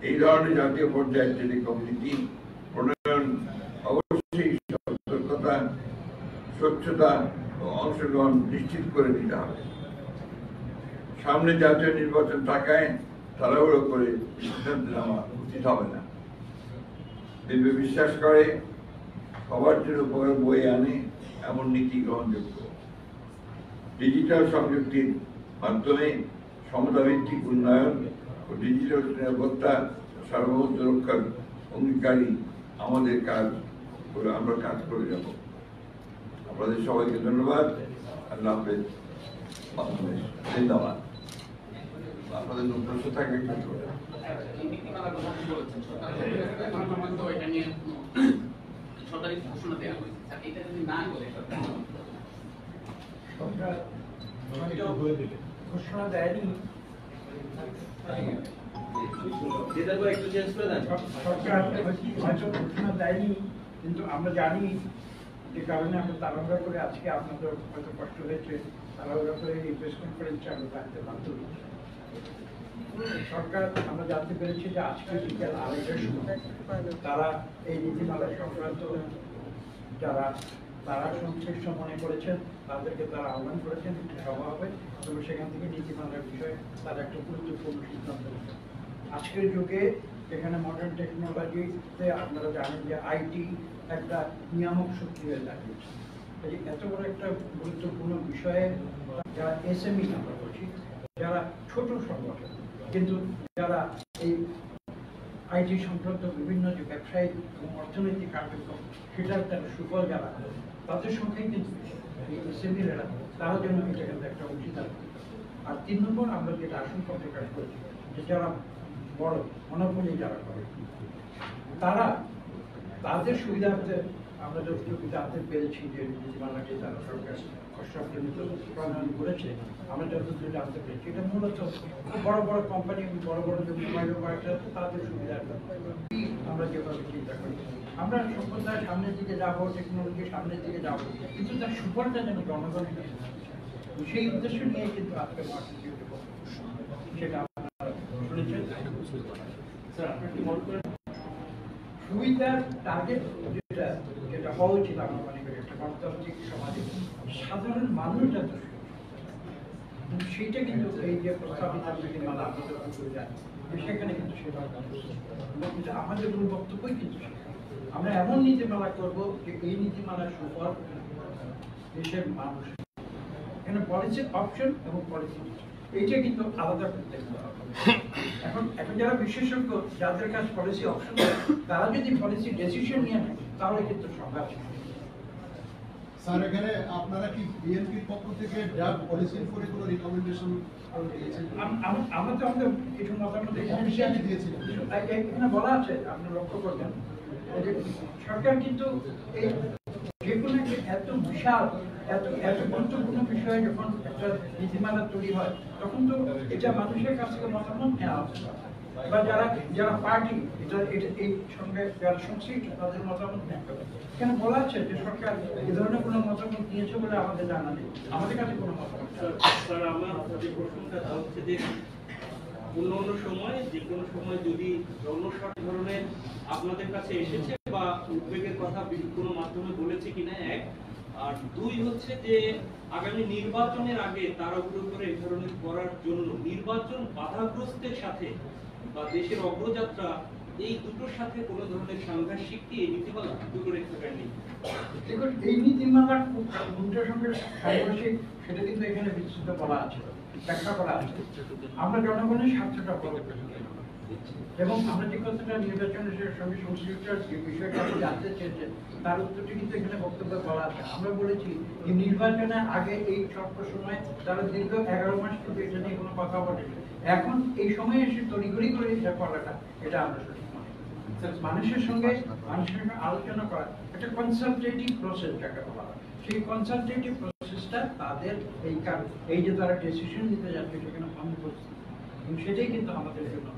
এই ধরনের জাতীয় পর্যায়ের টেলিকম নীতি প্রণয়ন অবশ্যই সতর্কতা, স্বচ্ছতা ও অংশগ্রহণ নিশ্চিত করে দিতে হবে। সামনে জাতীয় নির্বাচন থাকায় তাড়াহুড়ো করে সিদ্ধান্ত নেওয়া উচিত হবে না। বিএনপি বিশ্বাস করে সবার জন্য উপকার বয়ে আনে এমন নীতি গ্রহণযোগ্য। ডিজিটাল সংযুক্তির মাধ্যমে সমতাভিত্তিক উন্নয়ন ও ডিজিটাল নিরাপত্তা সার্বভৌমত্ব রক্ষার অঙ্গীকারী আমাদের কাজ করে আমরা কাজ করে যাব। আপনাদের সবাইকে ধন্যবাদ। আল্লাহ হাফেজ। ধন্যবাদ। আপনাদের প্রশ্ন থাকলে ঘোষণা দেয়নি, সরকার হয়তো ঘোষণা দেয়নি, কিন্তু আমরা জানি যে কারণে আমরা তাড়াহুড়া করে আজকে আপনাদের হয়তো কষ্ট হয়েছে, তাড়াহুড়া করে এই প্রেস কনফারেন্সে আমরা রাখতে বাধ্য হয়েছি। সরকার আমরা জানতে পেরেছি যে আজকে বিকেল 2:30টার সময় তারা এই নীতিমালা সংক্রান্ত যারা তারা সংশ্লিষ্ট মনে করেছেন তাদেরকে তারা আহ্বান করেছেন, একটি সভা হবে এবং সেখান থেকে নীতিমালার বিষয়ে তারা একটা গুরুত্বপূর্ণ সিদ্ধান্ত নেবেন। আজকের যুগে এখানে মডার্ন টেকনোলজিতে আপনারা জানেন যে আইটি একটা নিয়ামক শক্তি হয়ে দাঁড়িয়েছে। এত বড় একটা গুরুত্বপূর্ণ বিষয়ে যারা এসএমই আমরা বলছি, যারা ছোট সংগঠন কিন্তু যারা এই আইটি সংক্রান্ত বিভিন্ন যে ব্যবসায়িক এবং অর্থনৈতিক কার্যক্রম সেটার তারা সুফল যারা তাদের সংখ্যাই কিন্তু এই এসএমইরা তারা যেন এটা কিন্তু একটা অংশীদার। আর 3 নম্বর আমরা যেটা আশঙ্কা প্রকাশ করছি যে যারা বড় মনোপলি যারা করে তারা তাদের সুবিধার্থে আমরা যতটুকু জানতে পেরেছি যে নীতিমালাটি তারা সরকার খসড়াজনিত প্রণয়ন করেছে, আমরা যতটুকু জানতে পেরেছি এটা মূলত বড় বড় কোম্পানি, বড় বড় যে মোবাইল অপারেটর আছে তাদের সুবিধার্থে আমরা যেভাবে চিন্তা করি। আমরা সভ্যতার সামনের দিকে যাবো, টেকনোলজির সামনের দিকে যাবো, কিন্তু তার সুফলটা যেন জনগণের কাছে সেই উদ্দেশ্য নিয়ে কিন্তু আজকে সেটা আপনারা শুনেছেন। স্যার আপনি কি মনে করেন সুবিধার টার্গেট যেটা যেটা হওয়া উচিত আমরা মনে করি একটা গণতান্ত্রিক সমাজে সাধারণ মানুষ যাতে সেইটা কিন্তু এই যে প্রস্তাবিত নীতিমালা আমাদের জানি সেখানে কিন্তু সেটা আমাদের মূল বক্তব্যই কিন্তু আমরা এমন নীতিমালা করব যে এই নীতিমালার সুফল দেশের মানুষ। এখানে পলিসি অপশন এবং পলিসি এইটা কিন্তু আলাদা করতে হবে। এখন যারা বিশেষজ্ঞ যাদের কাছে পলিসি অপশন তারা যদি পলিসি ডিসিশন নিয়ে নেয় তাহলে কিন্তু সংঘাত। স্যার এখানে আপনারা কি বিএনপির পক্ষ থেকে ড্রাফট পলিসির উপরে কোনো রিকমেন্ডেশন দিয়েছেন? আমরা তো আমাদের কিছু মতামত এখানে দিয়েছিলাম। এখানে বলা আছে আপনি লক্ষ্য করবেন সরকার কিন্তু এই যে কোনো এত বিশাল এত গুরুত্বপূর্ণ বিষয়ে যখন একটা নীতিমালা তৈরি হয় তখন তো এটা মানুষের কাছ থেকে মতামত নেওয়া হবে বা যারা পার্টি এই সঙ্গে যারা সংশ্লিষ্ট তাদের মতামত নেওয়া হবে। এখানে বলা আছে যে সরকার এই ধরনের কোনো মতামত নিয়েছে বলে আমাদের জানা নেই, আমাদের কাছে কোনো মতামত। স্যার আমার যে প্রশ্নটা হচ্ছে যে অন্য সময় যে কোনো সময় যদি অন্য সব ধরনের আপনাদের কাছে এসেছে বা উদ্বেগের কথা কোনো মাধ্যমে বলেছে কিনা, এক। আর দুই হচ্ছে যে আগামী নির্বাচনের আগে তাড়াহুড়ো করে এই ধরনের করার জন্য নির্বাচন বাধাগ্রস্তের সাথে বা দেশের অগ্রযাত্রা এই দুটোর সাথে কোনো ধরনের সাংঘর্ষিক কি এই নীতিমালা দুটো রেখে নেই? দেখুন এই নীতিমালার দুটোর সঙ্গে সাংঘর্ষিক সেটা কিন্তু এখানে বিস্তৃত বলা আছে, ব্যাখ্যা করা আছে। আমরা জনগণের স্বার্থটা বড় এবং আমরা যে কথাটা নির্বাচনের সঙ্গে সংশ্লিষ্ট যে বিষয়টা জানতে চেয়েছেন তার উত্তরটি কিন্তু এখানে বক্তব্য বলা আছে। আমরা বলেছি যে নির্বাচনের আগে এই স্বল্প সময় তারা দীর্ঘ 11 মাস কিন্তু এটা নিয়ে কোনো কথা বলেনি। এখন এই সময় এসে তড়িঘড়ি করে এটা করাটা এটা আমরা সঠিক মনে করি। মানুষের সঙ্গে আলোচনা করা একটা কনসালটেটিভ প্রসেস যাকে বলা হয়, সেই কনসালটেটিভ প্রসেসটা তাদের এই যে তারা ডিসিশন নিতে যাচ্ছে সেখানে ভঙ্গ করছে এবং সেটাই কিন্তু আমাদের জন্য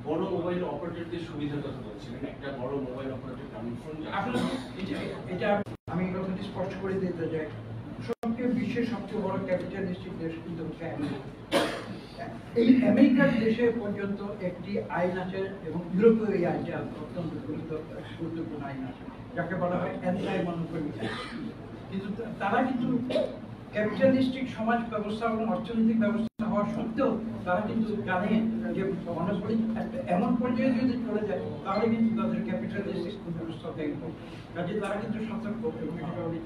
বড় মোবাইল অপারেটরদের সুবিধার কথা বলছিলেন। একটা বড় মোবাইল অপারেটর এটা আমি এই কথাটি স্পষ্ট করে দিতে চাই, বিশ্বের সবচেয়ে বড় ক্যাপিটালিস্টিক দেশ কিন্তু হচ্ছে আমেরিকা। এই আমেরিকার দেশে পর্যন্ত একটি আইন আছে এবং ইউরোপীয় এই আইনটা অত্যন্ত গুরুত্বপূর্ণ আইন আছে, যাকে বলা হয় অ্যান্টি মনোপলি। কিন্তু তারা কিন্তু ক্যাপিটালিস্টিক সমাজ ব্যবস্থা এবং অর্থনৈতিক ব্যবস্থা হওয়া সত্ত্বেও তারা কিন্তু জানে যে মনোপলি এমন পর্যায়ে যদি চলে যায় তাহলে কিন্তু তাদের ক্যাপিটালিস্টিক ব্যবস্থা ভেঙে পড়বে। কাজে তারা কিন্তু সতর্ক এবং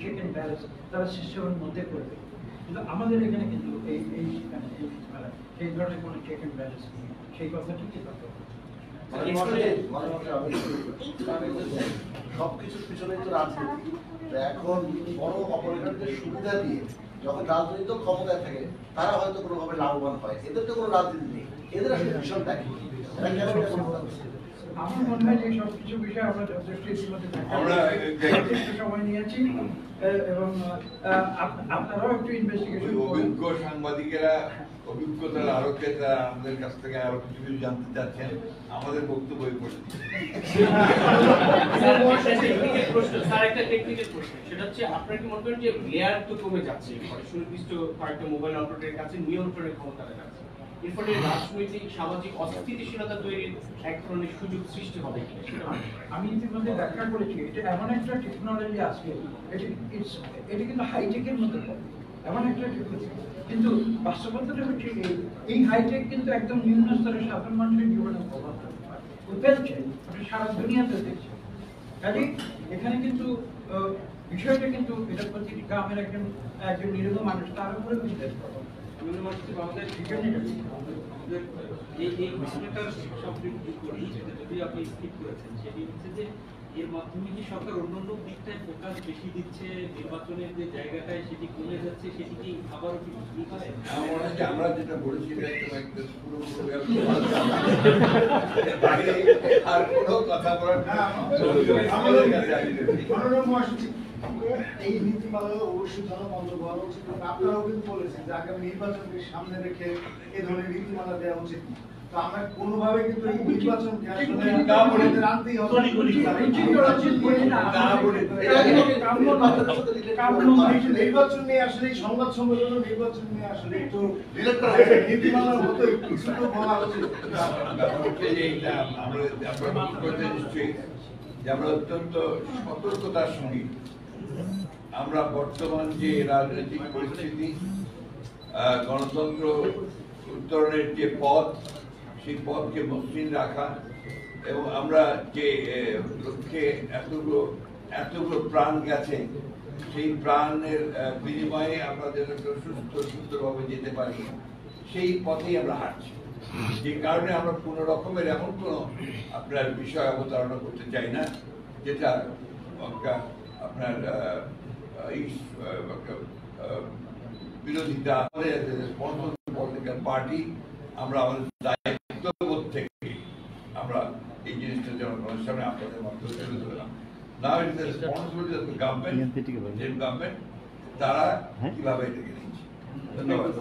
চেক অ্যান্ড ব্যালেন্স তারা সিস্টেমের মধ্যে করবে। কিন্তু আমাদের এখানে কিন্তু সেই ধরনের কোনো চেক অ্যান্ড ব্যালেন্স নেই, সেই কথাটি কি সবকিছুর পিছনে তো রাজনীতি। এখন বড় অপারেটরদের সুবিধা দিয়ে যখন রাজনৈতিক ক্ষমতায় থাকে তারা হয়তো কোনোভাবে লাভবান হয়, এদের তো কোনো রাজনীতি নেই। এদের আসলে ভীষণটা কি? আমার মনে হয় যে সবকিছু বিষয়ে আমরা যথেষ্ট সময় নিয়েছি এবং আপনারাও একটু ইনভেস্টিগেশন অভিজ্ঞ সাংবাদিকেরা, অভিজ্ঞতার আলোকেরা আমাদের কাছ থেকে আরো কিছু কিছু জানতে চাচ্ছেন, আমাদের বক্তব্য স্যার একটা টেকনিক্যাল প্রশ্ন, সেটা হচ্ছে আপনারা কি মনে করেন যে লেয়ার তো কমে যাচ্ছে, সুনির্দিষ্ট কয়েকটা মোবাইল অপারেটরের কাছে নিয়ন্ত্রণের ক্ষমতা আছে, এর ফলে রাজনৈতিক সামাজিক অস্থিতিশীলতা তৈরির এক ধরনের সুযোগ সৃষ্টি হবে? আমি ইতিমধ্যে ব্যাখ্যা করেছি, এটা এমন একটা টেকনোলজি আছে, এটা কিন্তু হাইটেকের মধ্যে পড়ে, এমন একটা টেকনোলজি। কিন্তু বাস্তবতাটা হচ্ছে এই হাইটেক কিন্তু একদম নিম্ন স্তরের সাধারণ মানুষের জীবনে প্রভাব ফেলছে, সারা দুনিয়াতে দেখছে। কাজে এখানে কিন্তু বিষয়টা কিন্তু এটা প্রতিটি গ্রামের একজন নিরীহ মানুষ তার উপরে বিশেষ প্রভাব। এর মাধ্যমে কি সরকার অন্যান্য দিকটায় ফোকাস বেশি দিচ্ছে, নির্বাচনের যে জায়গাটায় সেটি কমে যাচ্ছে, সেটি কি আবারও কি আমরা যেটা বলেছি আর কোনো কথা বলার এই নীতিমালা অবশ্যই জনমন্ত্র হওয়া উচিত। আপনারাও কিন্তু বলেছেন যে আগামী নির্বাচনকে সামনে রেখে এ ধরনের নীতিমালা দেওয়া উচিত। তো আমরা কোনোভাবে কিন্তু এই নির্বাচনকে আসলে আনতেই হবে। নির্বাচন নিয়ে আসলে সংবাদ সম্মেলন, নির্বাচন নিয়ে আসলে একটু নীতিমালার মতো কিছু তো বলা উচিত। আমরা অত্যন্ত সতর্কতার সঙ্গে আমরা বর্তমান যে রাজনৈতিক পরিস্থিতি, গণতন্ত্র উত্তরণের যে পথ, সেই পথকে মসৃণ রাখা এবং আমরা যে লক্ষ্যে এতগুলো প্রাণ গেছে সেই প্রাণের বিনিময়ে আমরা যেন সুস্থভাবে যেতে পারি, সেই পথেই আমরা হাঁটছি। যে কারণে আমরা কোনো রকমের এমন কোনো আপনার বিষয় অবতারণা করতে চাই না যেটা আপনার বিরোধিতা। পলিটিক্যাল পার্টি আমরা আমাদের দায়িত্ববোধ থেকে আমরা এই জিনিসটা জনগণের সামনে আপনাদের মাধ্যমে তুলে ধরলাম। Now it is the responsibility of the government, state government, তারা কিভাবে এটাকে নিচ্ছে। ধন্যবাদ।